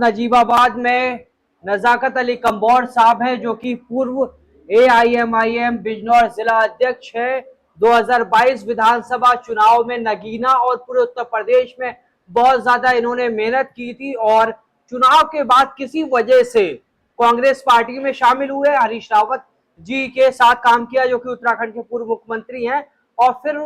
नजीबाबाद में नजाकत अली कंबोर साहब हैं, जो कि पूर्व AIMIM बिजनौर जिला अध्यक्ष है। 2022 विधानसभा चुनाव में नगीना और पूरे उत्तर प्रदेश में बहुत ज्यादा इन्होंने मेहनत की थी और चुनाव के बाद किसी वजह से कांग्रेस पार्टी में शामिल हुए। हरीश रावत जी के साथ काम किया, जो कि उत्तराखंड के पूर्व मुख्यमंत्री हैं, और फिर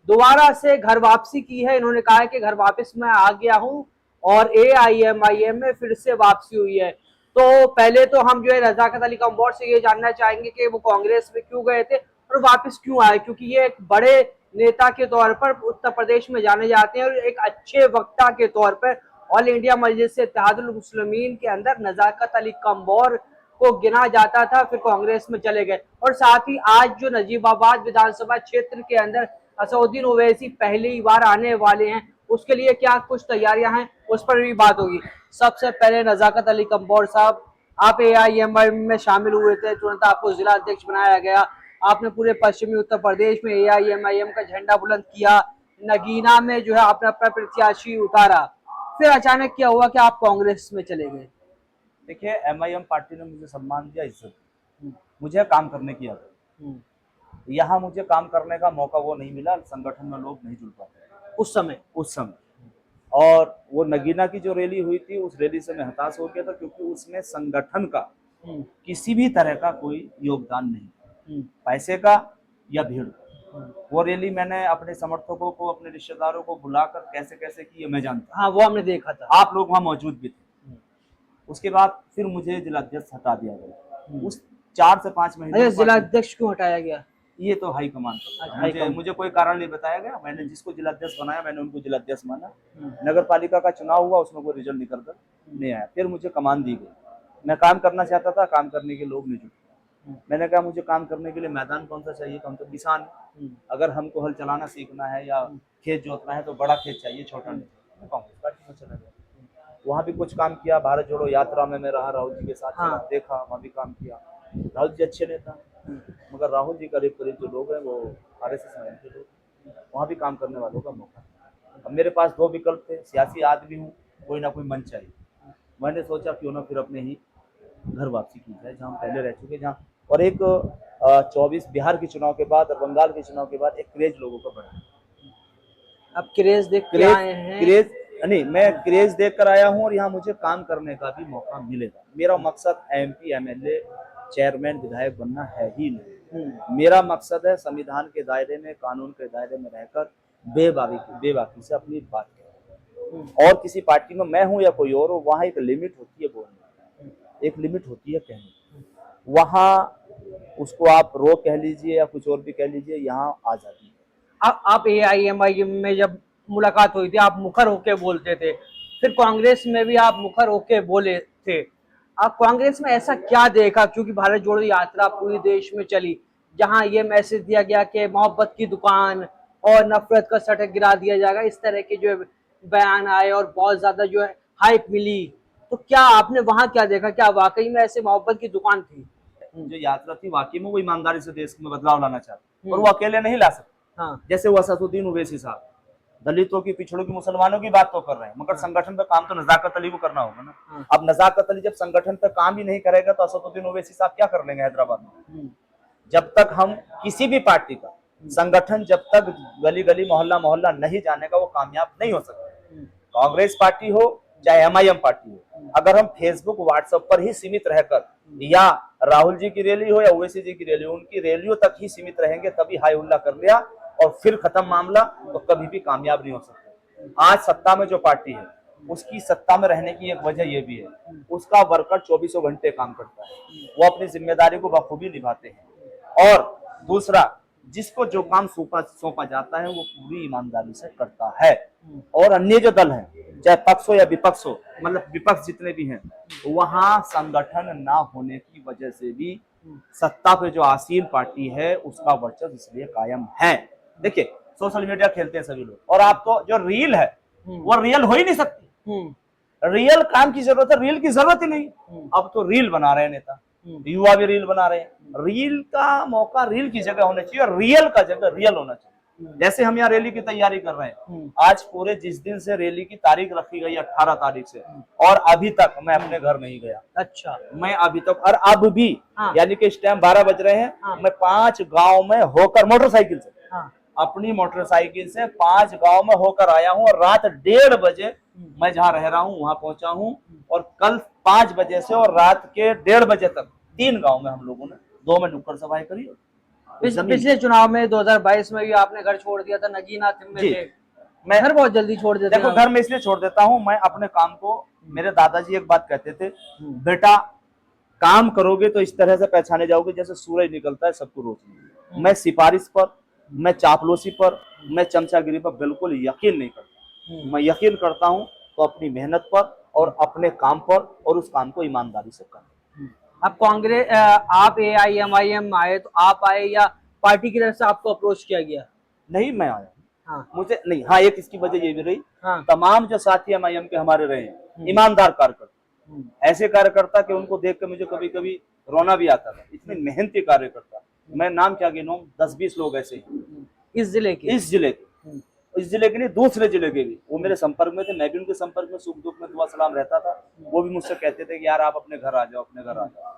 दोबारा से घर वापसी की है। इन्होंने कहा है कि घर वापस मैं आ गया हूं और AIMIM में फिर से वापसी हुई है। तो पहले तो हम जो है नजाकत अली कंबोर से ये जानना चाहेंगे कि वो कांग्रेस में क्यों गए थे और वापस क्यों आए, क्योंकि ये एक बड़े नेता के तौर पर उत्तर प्रदेश में जाने जाते हैं और एक अच्छे वक्ता के तौर पर ऑल इंडिया मजलिस इत्तेहादुल मुस्लिमीन के अंदर नजाकत अली कंबोर को गिना जाता था। फिर कांग्रेस में चले गए। और साथ ही आज जो नजीबाबाद विधानसभा क्षेत्र के अंदर असउद्दीन ओवैसी पहली बार आने वाले हैं, उसके लिए क्या कुछ तैयारियां हैं, उस पर भी बात होगी। सबसे पहले नजाकत अली कंबोर साहब, आप AIMIM में शामिल हुए थे, तुरंत आपको जिला अध्यक्ष बनाया गया। आपने पूरे पश्चिमी उत्तर प्रदेश में AIMIM का झंडा बुलंद किया। नगीना में जो है आपने अपना प्रत्याशी उतारा। फिर अचानक क्या हुआ कि आप कांग्रेस में चले गए? देखिए, MIM पार्टी ने मुझे सम्मान दिया, इज्जत दी, मुझे काम करने की आदत। यहाँ मुझे काम करने का मौका वो नहीं मिला, संगठन में लोग नहीं जुड़ पाते उस समय। और वो नगीना की जो रैली हुई थी, उस रैली से मैं हताश हो गया था, क्योंकि उसमें संगठन का किसी भी तरह का कोई योगदान नहीं, पैसे का या भीड़ का। वो रैली मैंने अपने समर्थकों को, अपने रिश्तेदारों को बुलाकर कैसे कैसे की मैं जानता। हाँ, वो हमने देखा था, आप लोग वहाँ मौजूद भी थे। उसके बाद फिर मुझे जिलाध्यक्ष हटा दिया गया। उस 4 से 5 महीने जिलाध्यक्ष क्यों हटाया गया? ये तो हाईकमान पर मुझे कोई कारण नहीं बताया गया। मैंने जिसको जिलाध्यक्ष बनाया, मैंने उनको जिलाध्यक्ष माना। नगर पालिका का चुनाव हुआ, उसमें कोई रिजल्ट निकल कर नहीं आया। फिर मुझे कमान दी गई। मैं काम करना चाहता था, काम करने के लोग नहीं जुटे। मैंने कहा मुझे काम करने के लिए मैदान कौन सा चाहिए, हम तो किसान हैं। अगर हमको हल चलाना सीखना है या खेत जोतना है तो बड़ा खेत चाहिए, छोटा नहीं। मैं कांग्रेस पार्टी में चला गया। वहाँ भी कुछ काम किया। भारत जोड़ो यात्रा में मैं रहा, राहुल जी के साथ देखा, वहाँ भी काम किया। राहुल जी अच्छे नेता, मगर राहुल जी करीब करीब जो लोग हैं वो RSS में के लोग। वहाँ भी काम करने वालों का मौका। अब मेरे पास 2 विकल्प थे। सियासी आदमी हूँ, कोई ना कोई मन चाहिए। मैंने सोचा क्यों ना फिर अपने ही घर वापसी की जाए, जहाँ पहले रह चुके, जहाँ। और एक 24 बिहार के चुनाव के बाद और बंगाल के चुनाव के बाद एक क्रेज लोगों का बढ़ा। अब क्रेज देख के आए हैं? क्रेज नहीं, मैं क्रेज देख कर आया हूँ और यहाँ मुझे काम करने का भी मौका मिलेगा। मेरा मकसद MP MLA चेयरमैन विधायक बनना है ही नहीं। मेरा मकसद है संविधान के दायरे में, कानून के दायरे में रहकर बेबाकी से अपनी बात करें। और किसी पार्टी में मैं हूँ या कोई और हो, वहाँ एक लिमिट होती है बोलने, एक लिमिट होती है कहने। वहाँ उसको आप रोक कह लीजिए या कुछ और भी कह लीजिए, यहाँ आ जाती है। आप AIMIM में जब मुलाकात हुई थी, आप मुखर होके बोलते थे, फिर कांग्रेस में भी आप मुखर होके बोले थे। आप कांग्रेस में ऐसा क्या देखा, क्योंकि भारत जोड़ो यात्रा पूरे देश में चली, जहां ये मैसेज दिया गया कि मोहब्बत की दुकान और नफरत का सटक गिरा दिया जाएगा, इस तरह के जो बयान आए और बहुत ज्यादा जो है हाइप मिली, तो क्या आपने वहां क्या देखा? क्या वाकई में ऐसे मोहब्बत की दुकान थी? जो यात्रा थी, वाकई में वो ईमानदारी से देश में बदलाव लाना चाहते, और वो अकेले नहीं ला सकते। जैसे वो असदुद्दीन ओवैसी साहब दलितों की, पिछड़ों की, मुसलमानों की बात तो कर रहे हैं, मगर संगठन पे काम तो नजाकत अली को करना होगा ना। अब नजाकत अली जब संगठन पे काम ही नहीं करेगा तो असदुद्दीन ओवैसी साहब क्या कर लेंगे हैदराबाद में? जब तक हम किसी भी पार्टी का संगठन जब तक गली गली मोहल्ला मोहल्ला नहीं जानेगा, वो कामयाब नहीं हो सकता। कांग्रेस पार्टी हो चाहे MIM पार्टी हो, अगर हम फेसबुक व्हाट्सएप पर ही सीमित रहकर, या राहुल जी की रैली हो या ओवैसी जी की रैली हो, उनकी रैलियों तक ही सीमित रहेंगे, तभी हाई उल्ला कर लिया और फिर खत्म मामला, तो कभी भी कामयाब नहीं हो सकते। आज सत्ता में जो पार्टी है, उसकी सत्ता में रहने की एक वजह यह भी है, उसका वर्कर 24 घंटे काम करता है, वो अपनी जिम्मेदारी को बखूबी निभाते हैं। और दूसरा, जिसको जो काम सौंपा जाता है वो पूरी ईमानदारी से करता है। और अन्य जो दल हैं, चाहे पक्ष हो या विपक्ष हो, मतलब विपक्ष जितने भी हैं, वहां संगठन ना होने की वजह से भी सत्ता पे जो आसीन पार्टी है उसका वर्चस्व इसलिए कायम है। देखिए, सोशल मीडिया खेलते हैं सभी लोग, और आप तो जो रील है वो रियल हो ही नहीं सकती। रियल काम की जरूरत है, रील की जरूरत ही नहीं। अब तो रील बना रहे हैं नेता, युवा भी रील बना रहे हैं। रील का मौका रील की जगह होना चाहिए और रियल का जगह रियल होना चाहिए। जैसे हम यहाँ रैली की तैयारी कर रहे हैं, आज पूरे जिस दिन से रैली की तारीख रखी गई 18 तारीख से, और अभी तक मैं अपने घर नहीं गया। अच्छा। मैं अभी तक, और अब भी, हाँ। यानी कि इस टाइम 12 बज रहे हैं, हाँ। मैं 5 गांव में होकर मोटरसाइकिल से, हाँ। अपनी मोटरसाइकिल से 5 गांव में होकर आया हूँ, और रात 1:30 बजे मैं जहाँ रह रहा हूँ वहां पहुंचा हूँ, और कल 5 बजे से और रात के 1:30 बजे तक 3 गांव में हम लोगों ने 2 में नुक्कड़ सभाएं करी। पिछले चुनाव में 2022 में भी आपने घर छोड़ दिया था, नगीना में थे। मैं घर बहुत जल्दी छोड़ देता हूँ। देखो, घर में इसलिए छोड़ देता हूँ, मैं अपने काम को, मेरे दादाजी एक बात कहते थे, बेटा काम करोगे तो इस तरह से पहचाने जाओगे जैसे सूरज निकलता है सबको रोशनी। मैं सिफारिश पर, मैं चापलूसी पर, मैं चमचागिरी पर बिल्कुल यकीन नहीं करता। मैं यकीन करता हूँ तो अपनी मेहनत पर और अपने काम पर, और उस काम को ईमानदारी से करना। अब कांग्रेस, आप AIMIM आए तो आप आए या पार्टी की तरफ से आपको अप्रोच किया गया? नहीं, मैं आया। हाँ। मुझे नहीं, हाँ, एक इसकी वजह ये भी रही, हाँ। तमाम जो साथी MIM के हमारे रहे हैं, ईमानदार कार्यकर्ता, ऐसे कार्यकर्ता कि उनको देख कर मुझे कभी कभी रोना भी आता था। इतने मेहनती कार्यकर्ता, मैं नाम क्या गिनूं, 10-20 लोग ऐसे हैं इस जिले के के नहीं, दूसरे जिले के भी, वो मेरे संपर्क में थे, मैं भी उनके संपर्क में, सुख दुख में दुआ सलाम रहता था। वो भी मुझसे कहते थे कि यार आप अपने घर आ जाओ, अपने घर आ जाओ।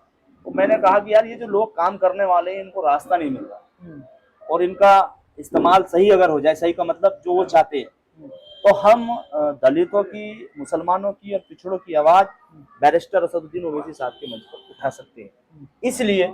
तो मैंने कहा कि यार ये जो लोग काम करने वाले हैं, इनको रास्ता नहीं मिल रहा, और इनका इस्तेमाल सही अगर हो जाए, सही का मतलब जो वो चाहते हैं, तो हम दलितों की, मुसलमानों की और पिछड़ों की आवाज बैरिस्टर असदुद्दीन ओवैसी साहब के मंच पर उठा सकते हैं। इसलिए